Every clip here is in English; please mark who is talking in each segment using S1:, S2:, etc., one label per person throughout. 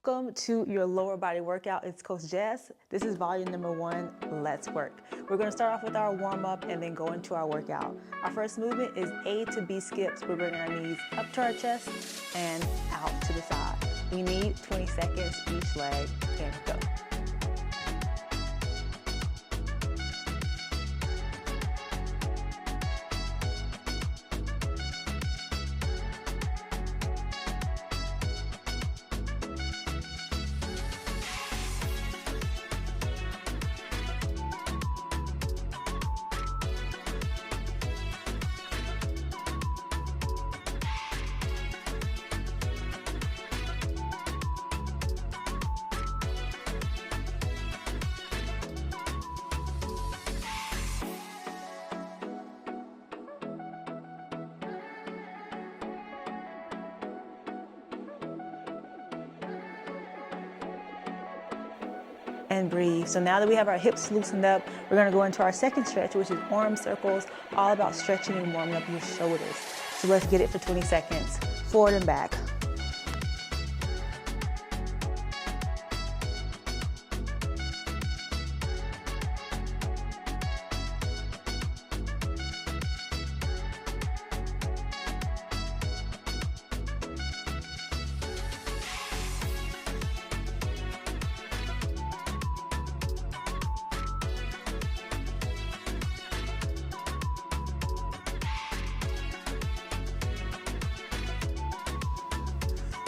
S1: Welcome to your lower body workout. It's Coach Jess. This is volume number 1. Let's work. We're going to start off with our warm up and then go into our workout. Our first movement is A to B skips. We're bringing our knees up to our chest and out to the side. We need 20 seconds each leg, and go. And breathe. So now that we have our hips loosened up, we're going to go into our second stretch, which is arm circles, all about stretching and warming up your shoulders. So let's get it for 20 seconds, forward and back.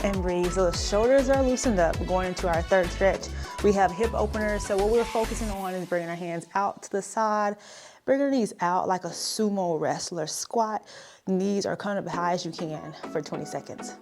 S1: And breathe. So the shoulders are loosened up. We're going into our third stretch. We have hip openers. So what we're focusing on is bringing our hands out to the side, bringing our knees out like a sumo wrestler squat. Knees are coming up as high as you can for 20 seconds.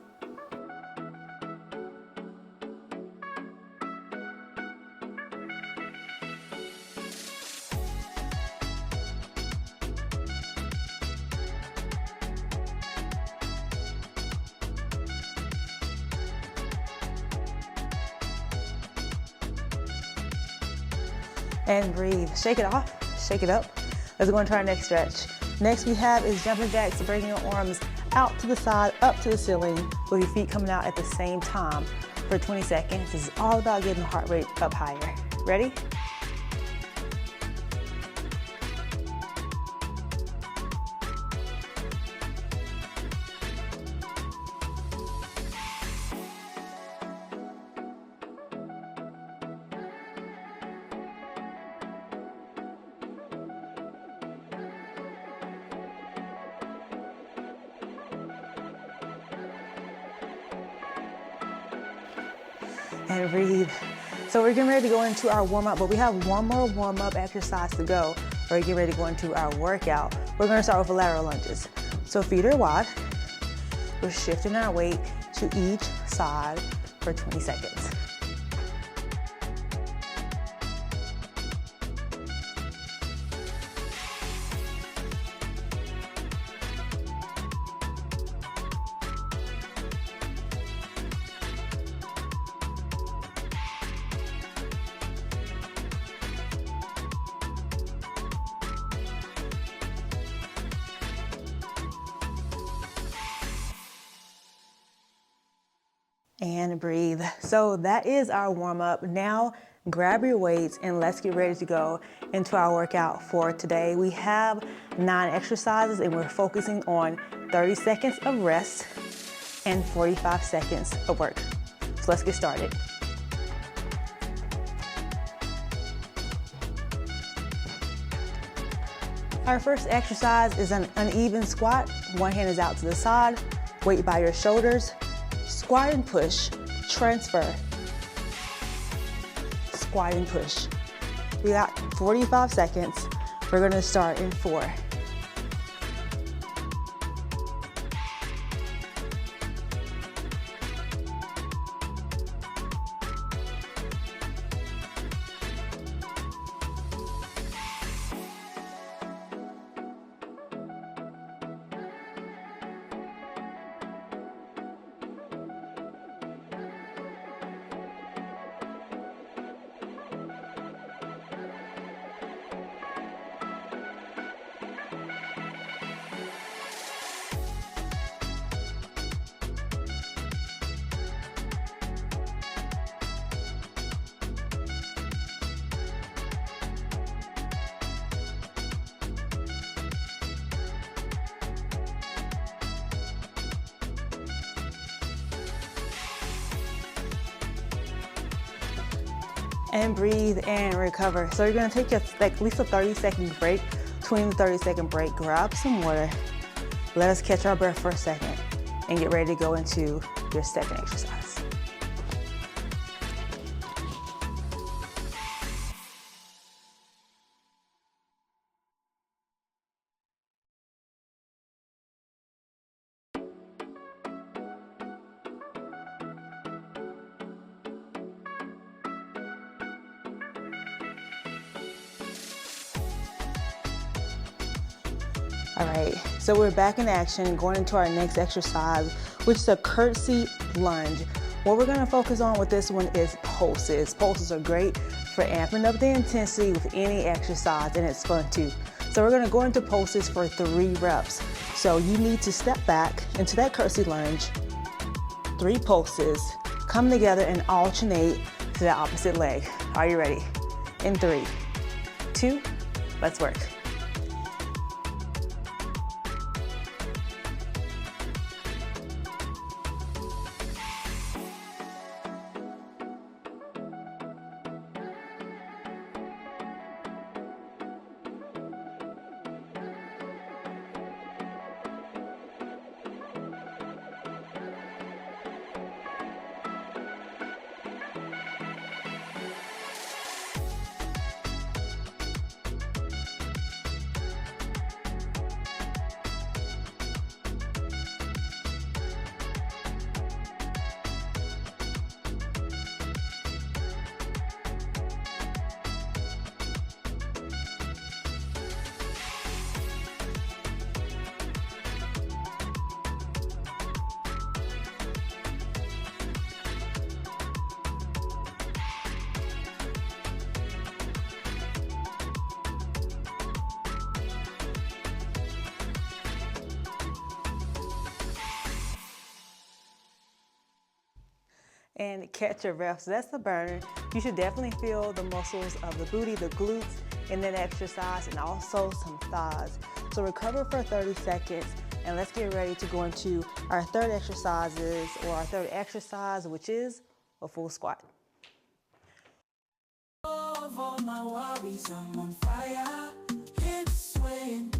S1: And breathe. Shake it off, shake it up. Let's go into our next stretch. Next we have is jumping jacks, so bringing your arms out to the side, up to the ceiling, with your feet coming out at the same time for 20 seconds. This is all about getting the heart rate up higher. Ready? And breathe. So we're getting ready to go into our warm-up, but we have one more warm-up exercise to go. We're getting ready to go into our workout. We're gonna start with lateral lunges. So feet are wide. We're shifting our weight to each side for 20 seconds. And breathe. So that is our warm up. Now grab your weights and let's get ready to go into our workout for today. We have 9 exercises and we're focusing on 30 seconds of rest and 45 seconds of work. So let's get started. Our first exercise is an uneven squat. One hand is out to the side, weight by your shoulders. Squat and push, transfer, squat and push. We got 45 seconds. We're gonna start in 4. and breathe and recover. So you're gonna take at least a 30-second break. Between the 30-second break, grab some water. Let us catch our breath for a second and get ready to go into your second exercise. All right, so we're back in action, going into our next exercise, which is a curtsy lunge. What we're gonna focus on with this one is pulses. Pulses are great for amping up the intensity with any exercise, and it's fun too. So we're gonna go into pulses for 3 reps. So you need to step back into that curtsy lunge, 3 pulses, come together and alternate to the opposite leg. Are you ready? In 3, 2, let's work. And catch your breath. So that's the burner. You should definitely feel the muscles of the booty, the glutes in that exercise, and also some thighs. So recover for 30 seconds, and let's get ready to go into our third exercise, which is a full squat.
S2: Of all my worries, I'm on fire, hips swaying,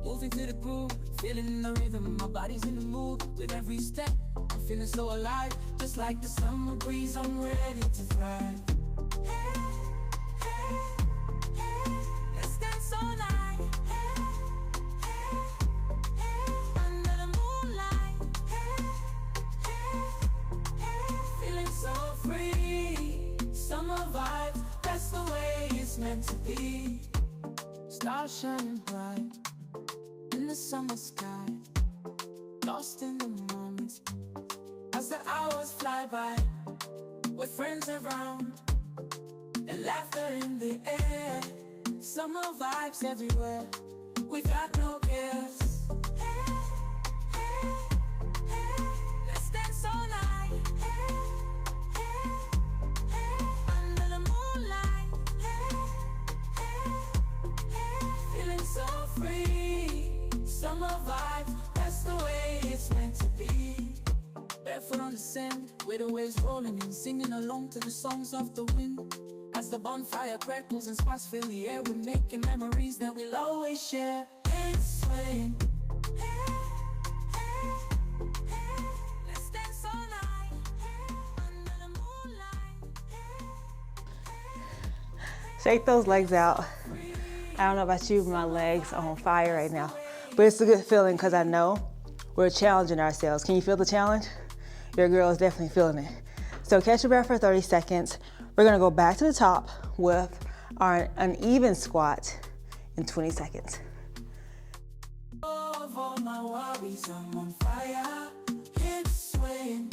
S2: moving to the groove, feeling the rhythm, my body's in the mood with every step. I'm feeling so alive, just like the summer breeze, I'm ready to thrive. Hey, hey, hey, let's dance all night. Hey, hey, hey, under the moonlight. Hey, hey, hey, feeling so free. Summer vibes, that's the way it's meant to be. Stars shining bright in the summer sky, lost in the moment as the hours fly by, with friends around and laughter in the air. Summer vibes everywhere, we got no cares. Hey, hey, hey, let's dance all night. Hey, hey, hey, under the moonlight. Hey, hey, hey, feeling so free. Summer vibes, that's the way it's meant to be. Barefoot on the sand, with the waves rolling in, singing along to the songs of the wind. As the bonfire crackles and sparks fill the air, we're making memories that we'll always share. It's swaying. Hey, hey, hey, let's dance all night. Hey, under the moonlight. Hey,
S1: Shake those legs out. I don't know about you, but my legs are on fire right now. But it's a good feeling because I know we're challenging ourselves. Can you feel the challenge? Your girl is definitely feeling it. So catch your breath for 30 seconds. We're gonna go back to the top with our uneven squat in 20 seconds.
S2: of all my worries, I'm on fire, hips swaying,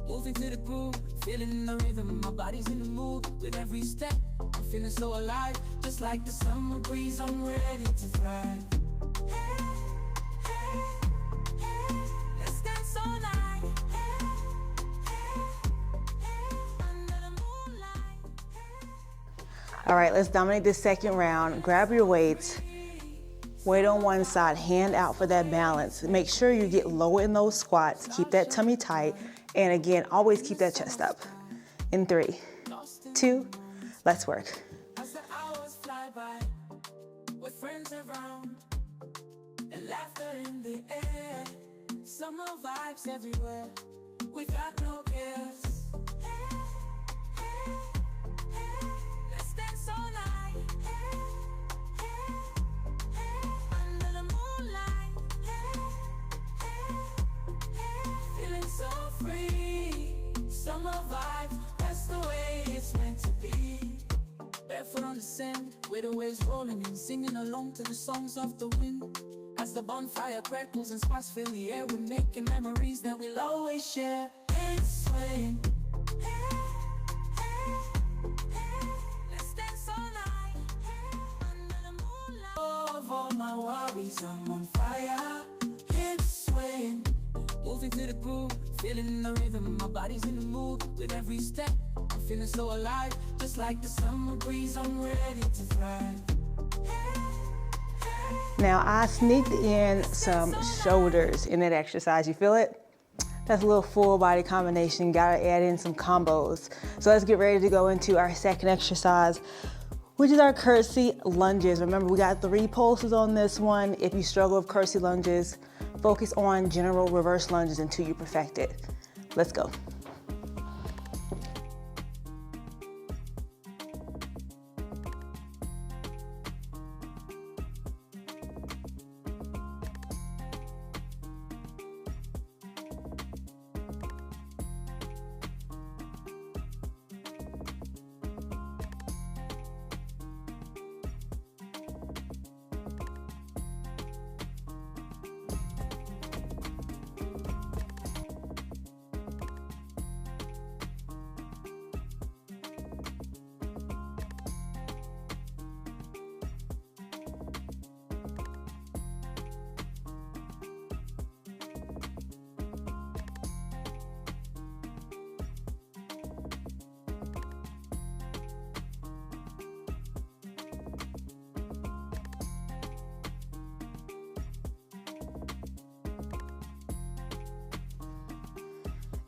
S2: moving to the groove, feeling the rhythm, my body's in the mood with every step. I'm feeling so alive, just like the summer breeze, I'm ready to thrive. Hey, hey, hey, let's dance all night. Hey, hey, hey, under the moonlight.
S1: All right, let's dominate this second round. Grab your weights, weight on one side, hand out for that balance. Make sure you get low in those squats, keep that tummy tight, and again, always keep that chest up. In 3, 2, Let's work.
S2: As the hours fly by, with friends around and laughter in the air, summer vibes everywhere. We got no cares. Hey, hey, hey, let's dance all night. Hey, hey, hey, under the moonlight. Hey, hey, hey, feeling so free. Summer vibes, that's the way it's meant to be. Barefoot on the sand, with the waves rolling in, singing along to the songs of the wind. As the bonfire crackles and sparks fill the air, we're making memories that we'll always share. It's swaying. Hey, hey, hey, let's dance all night. Hey, under the moonlight. Of all my worries, I'm on fire. It's swaying, moving to the groove, feeling the rhythm. My body's in the mood with every step. I'm feeling so alive, just like the summer breeze. I'm ready to thrive.
S1: Now I sneaked in some shoulders in that exercise. You feel it? That's a little full body combination. Gotta add in some combos. So let's get ready to go into our second exercise, which is our curtsy lunges. Remember, we got 3 pulses on this one. If you struggle with curtsy lunges, focus on general reverse lunges until you perfect it. Let's go.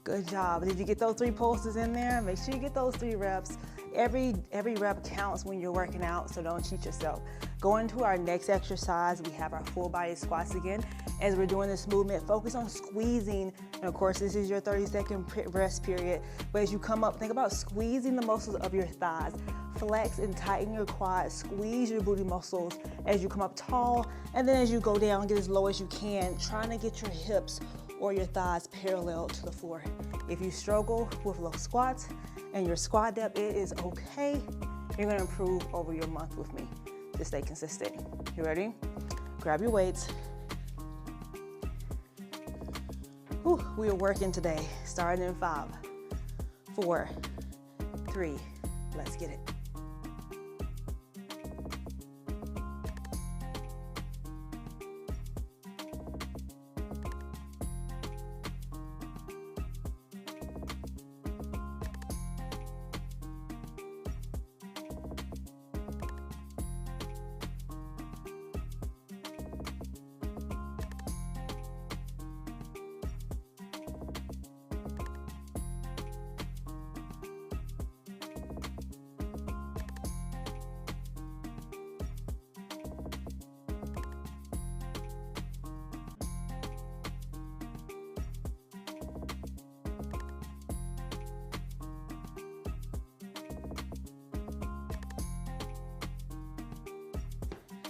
S1: Good job. Did you get those 3 pulses in there? Make sure you get those 3 reps. Every rep counts when you're working out, so don't cheat yourself. Going to our next exercise, we have our full body squats again. As we're doing this movement, focus on squeezing. And of course, this is your 30-second rest period. But as you come up, think about squeezing the muscles of your thighs. Flex and tighten your quads, squeeze your booty muscles as you come up tall. And then as you go down, get as low as you can, trying to get your hips or your thighs parallel to the floor. If you struggle with low squats and your squat depth, it is okay. You're gonna improve over your month with me. Just stay consistent. You ready? Grab your weights. Whew, we are working today, starting in 5, 4, 3, let's get it.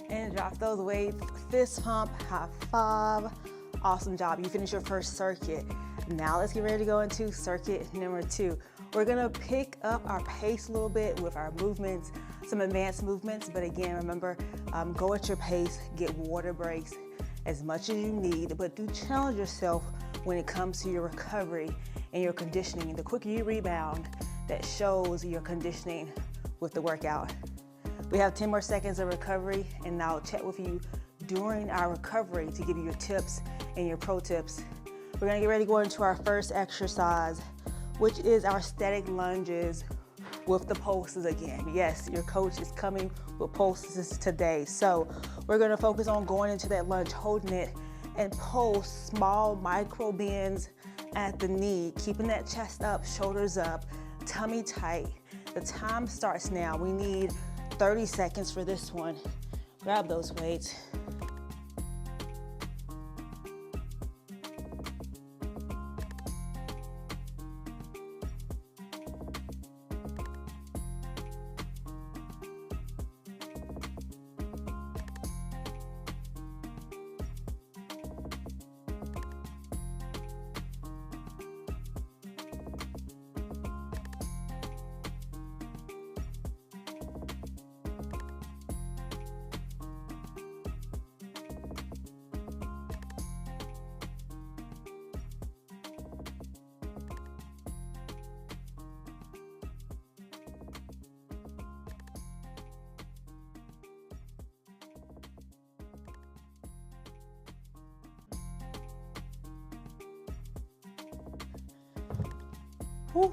S1: And drop those weights, fist pump, high five. Awesome job, you finished your first circuit. Now let's get ready to go into circuit number 2. We're gonna pick up our pace a little bit with our movements, some advanced movements, but again, remember, go at your pace, get water breaks as much as you need, but do challenge yourself when it comes to your recovery and your conditioning. The quicker you rebound, that shows your conditioning with the workout. We have 10 more seconds of recovery, and I'll chat with you during our recovery to give you your tips and your pro tips. We're gonna get ready to go into our first exercise, which is our static lunges with the pulses again. Yes, your coach is coming with pulses today. So we're gonna focus on going into that lunge, holding it, and pulse small micro bends at the knee, keeping that chest up, shoulders up, tummy tight. The time starts now. We need 30 seconds for this one. Grab those weights. Whew.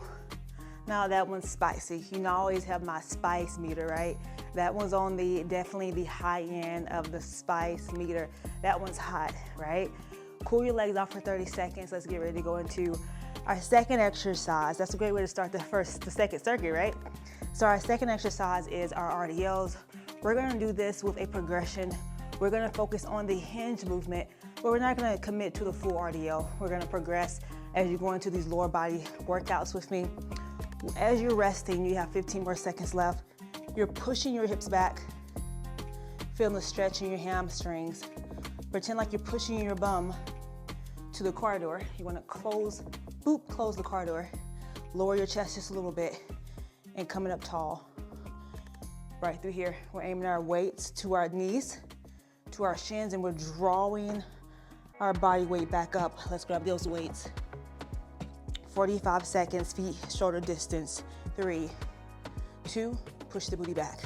S1: Now that one's spicy. You know, I always have my spice meter, right? That one's on definitely the high end of the spice meter. That one's hot, right? Cool your legs off for 30 seconds. Let's get ready to go into our second exercise. That's a great way to start the second circuit, right? So our second exercise is our RDLs. We're gonna do this with a progression. We're gonna focus on the hinge movement, but we're not gonna commit to the full RDL. We're gonna progress as you go into these lower body workouts with me. As you're resting, you have 15 more seconds left. You're pushing your hips back, feeling the stretch in your hamstrings. Pretend like you're pushing your bum to the corridor. You wanna close the corridor. Lower your chest just a little bit and coming up tall. Right through here, we're aiming our weights to our knees, to our shins, and we're drawing our body weight back up. Let's grab those weights. 45 seconds, feet shoulder distance. 3, 2, push the booty back.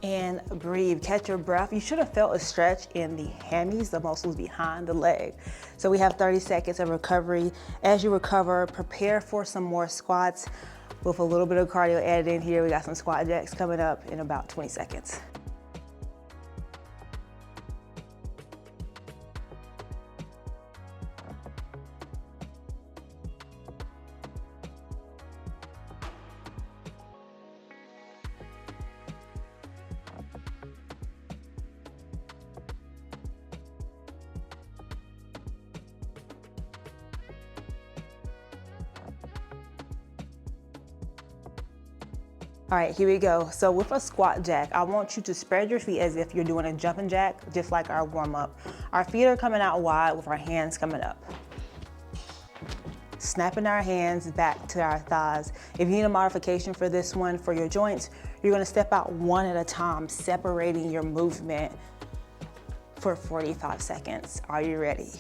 S1: And breathe, catch your breath. You should have felt a stretch in the hammies, the muscles behind the leg. So we have 30 seconds of recovery. As you recover, prepare for some more squats with a little bit of cardio added in here. We got some squat jacks coming up in about 20 seconds. All right, here we go. So with a squat jack, I want you to spread your feet as if you're doing a jumping jack, just like our warm up. Our feet are coming out wide with our hands coming up. Snapping our hands back to our thighs. If you need a modification for this one, for your joints, you're gonna step out one at a time, separating your movement for 45 seconds. Are you ready?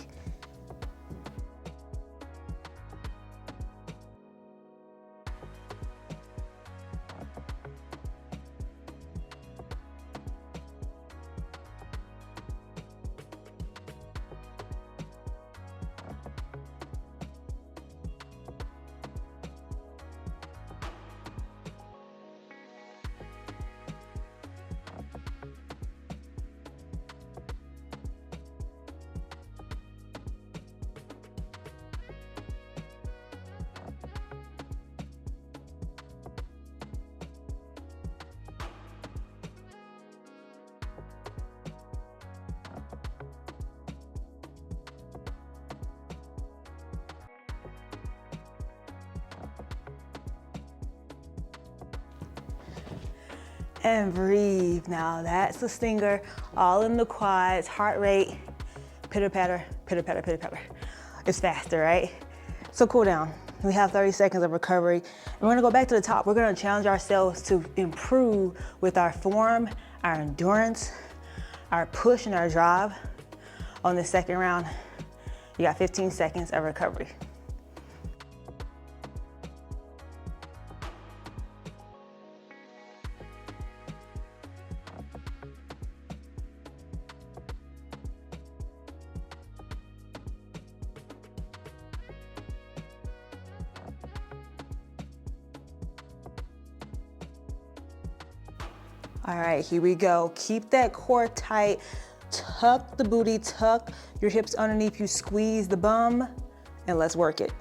S1: and breathe. Now that's the stinger, all in the quads, heart rate, pitter patter, pitter patter, pitter patter. It's faster, right? So cool down. We have 30 seconds of recovery. And we're gonna go back to the top. We're gonna challenge ourselves to improve with our form, our endurance, our push and our drive. On the second round, you got 15 seconds of recovery. All right, here we go. Keep that core tight. Tuck the booty, tuck your hips underneath you, squeeze the bum, and let's work it.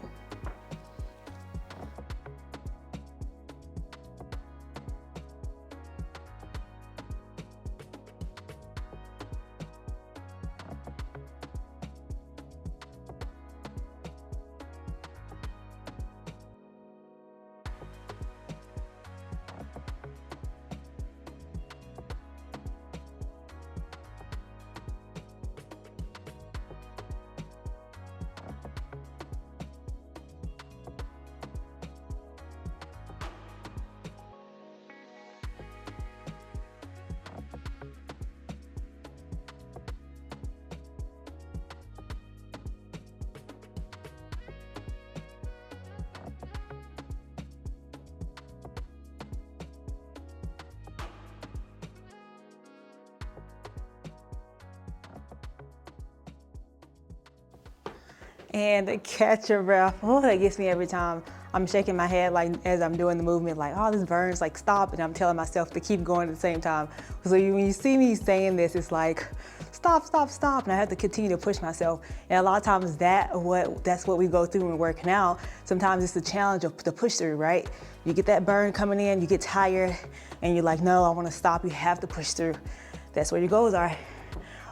S1: And catch your breath. Oh, that gets me every time. I'm shaking my head like as I'm doing the movement, like, oh, this burns, like stop. And I'm telling myself to keep going at the same time. So when you see me saying this, it's like, stop, stop, stop. And I have to continue to push myself. And a lot of times that's what we go through when we're working out. Sometimes it's the challenge of the push through, right? You get that burn coming in, you get tired, and you're like, no, I want to stop. You have to push through. That's where your goals are.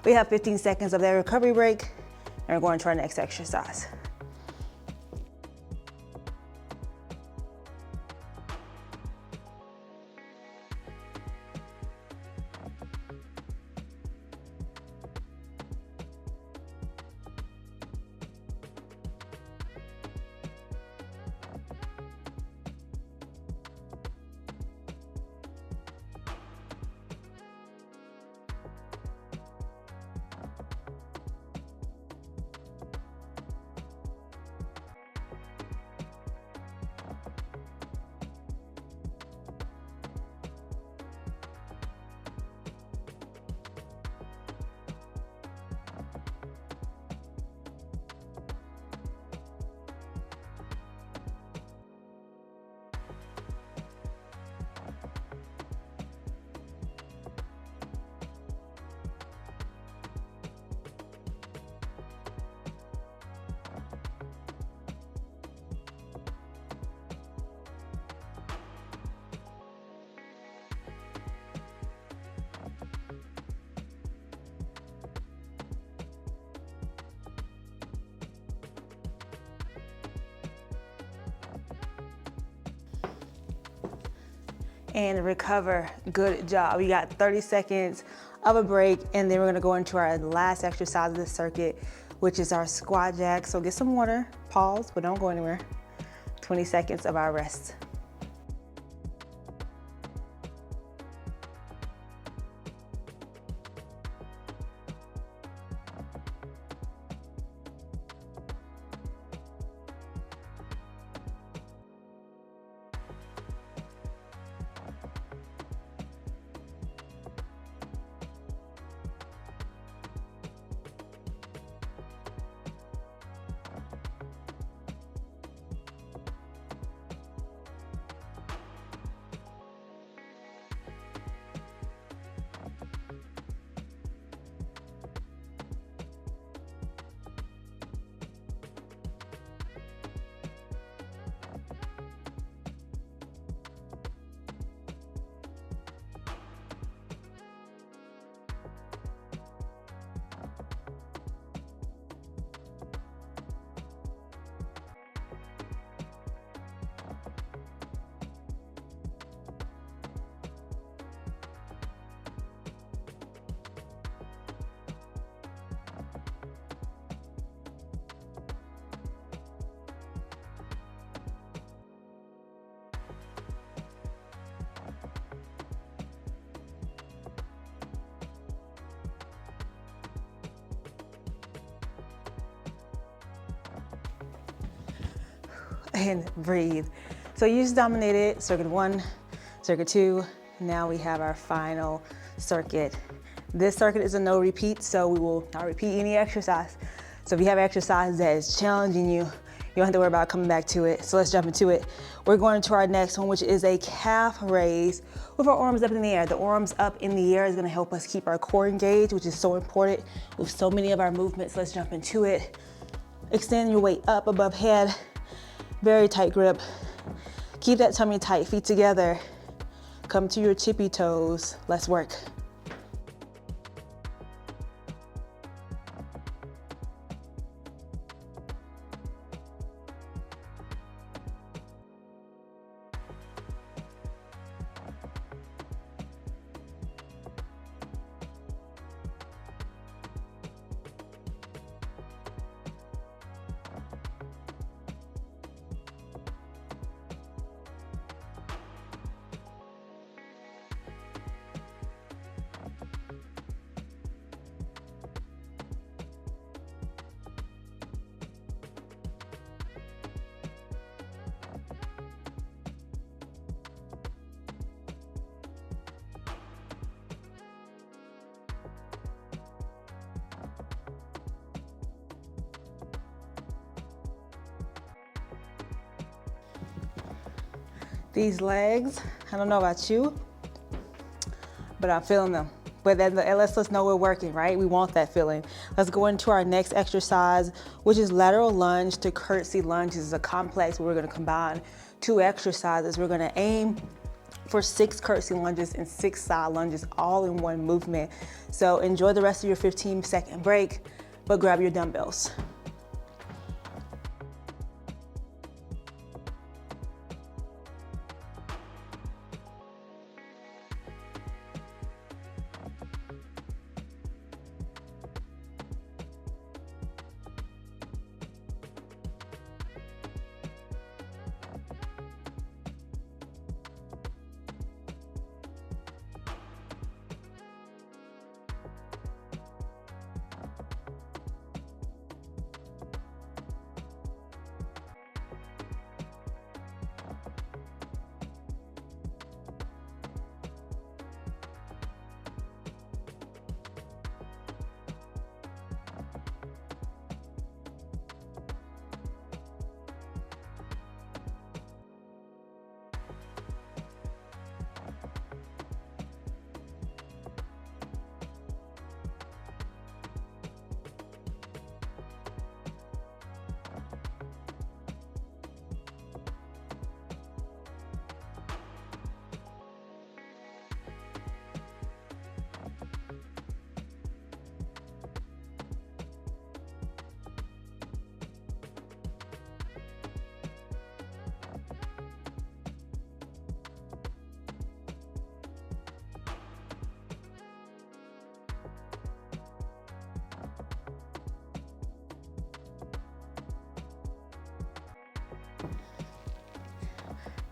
S1: We have 15 seconds of that recovery break. And we're going to our next exercise. And recover. Good job. We got 30 seconds of a break, and then we're gonna go into our last exercise of the circuit, which is our squat jack. So get some water, pause, but don't go anywhere. 20 seconds of our rest. and breathe. So you just dominated circuit 1, circuit 2. Now we have our final circuit. This circuit is a no repeat, so we will not repeat any exercise. So if you have exercise that is challenging you, you don't have to worry about coming back to it. So let's jump into it. We're going to our next one, which is a calf raise with our arms up in the air. The arms up in the air is gonna help us keep our core engaged, which is so important with so many of our movements. Let's jump into it. Extend your weight up above head. Very tight grip. Keep that tummy tight, feet together. Come to your tippy toes. Let's work. These legs, I don't know about you, but I'm feeling them. But that lets us know we're working, right? We want that feeling. Let's go into our next exercise, which is lateral lunge to curtsy lunge. This is a complex where we're gonna combine 2 exercises. We're gonna aim for 6 curtsy lunges and 6 side lunges all in one movement. So enjoy the rest of your 15-second break, but grab your dumbbells.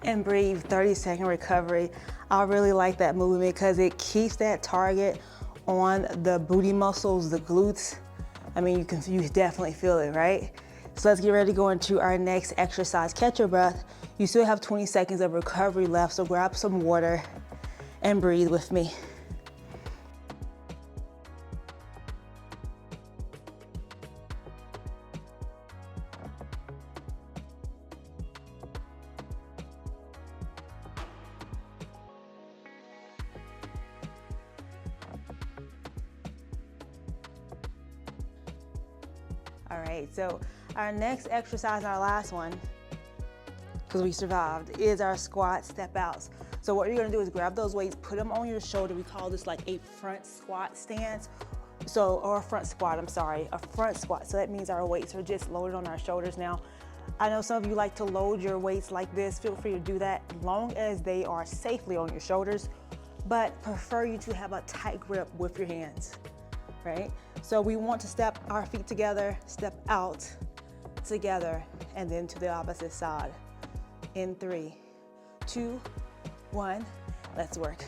S1: And breathe, 30-second recovery. I really like that movement because it keeps that target on the booty muscles, the glutes. I mean, you definitely feel it, right? So let's get ready to go into our next exercise. Catch your breath. You still have 20 seconds of recovery left, so grab some water and breathe with me. All right, so our next exercise, our last one, because we survived, is our squat step outs. So what you're gonna do is grab those weights, put them on your shoulder. We call this like a front squat stance. Or a front squat, I'm sorry, a front squat. So that means our weights are just loaded on our shoulders now. I know some of you like to load your weights like this. Feel free to do that as long as they are safely on your shoulders, but prefer you to have a tight grip with your hands, right? So we want to step our feet together, step out together, and then to the opposite side. In 3, 2, 1, let's work.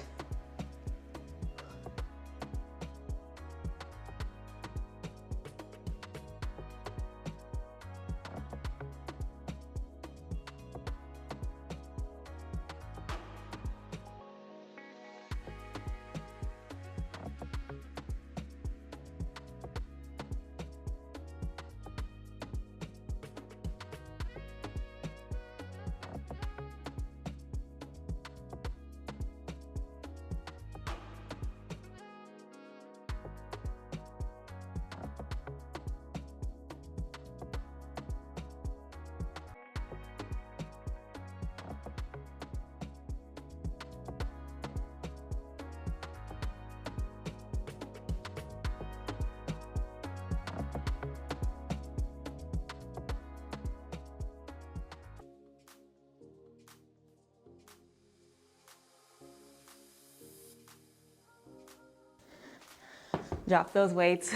S1: drop those weights.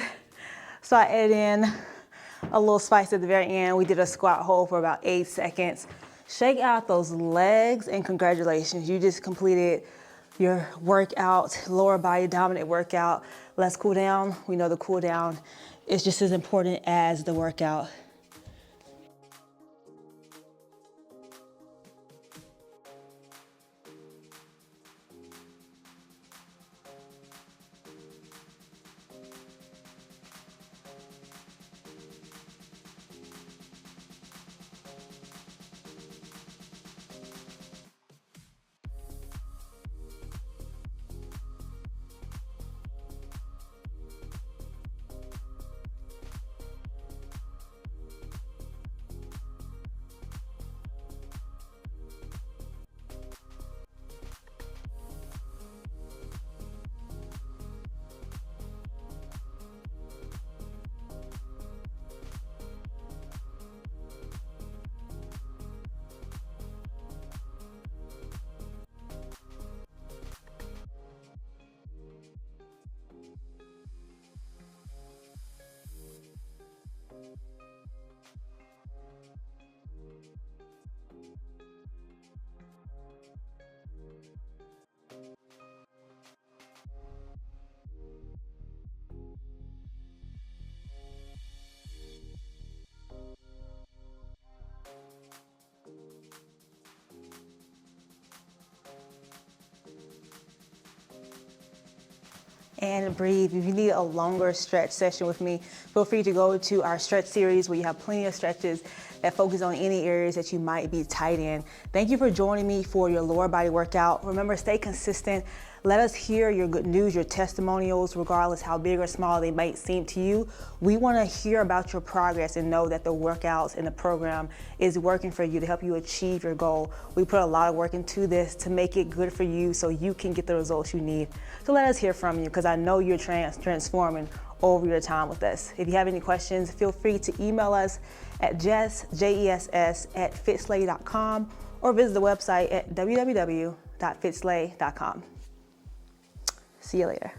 S1: So I added in a little spice at the very end. We did a squat hold for about 8 seconds. Shake out those legs and congratulations. You just completed your workout, lower body dominant workout. Let's cool down. We know the cool down is just as important as the workout. And breathe. If you need a longer stretch session with me, feel free to go to our stretch series where you have plenty of stretches that focus on any areas that you might be tight in. Thank you for joining me for your lower body workout. Remember, stay consistent. Let us hear your good news, your testimonials, regardless how big or small they might seem to you. We want to hear about your progress and know that the workouts and the program is working for you to help you achieve your goal. We put a lot of work into this to make it good for you so you can get the results you need. So let us hear from you, because I know you're transforming over your time with us. If you have any questions, feel free to email us at jess@fitslay.com or visit the website at www.fitslay.com. See you later.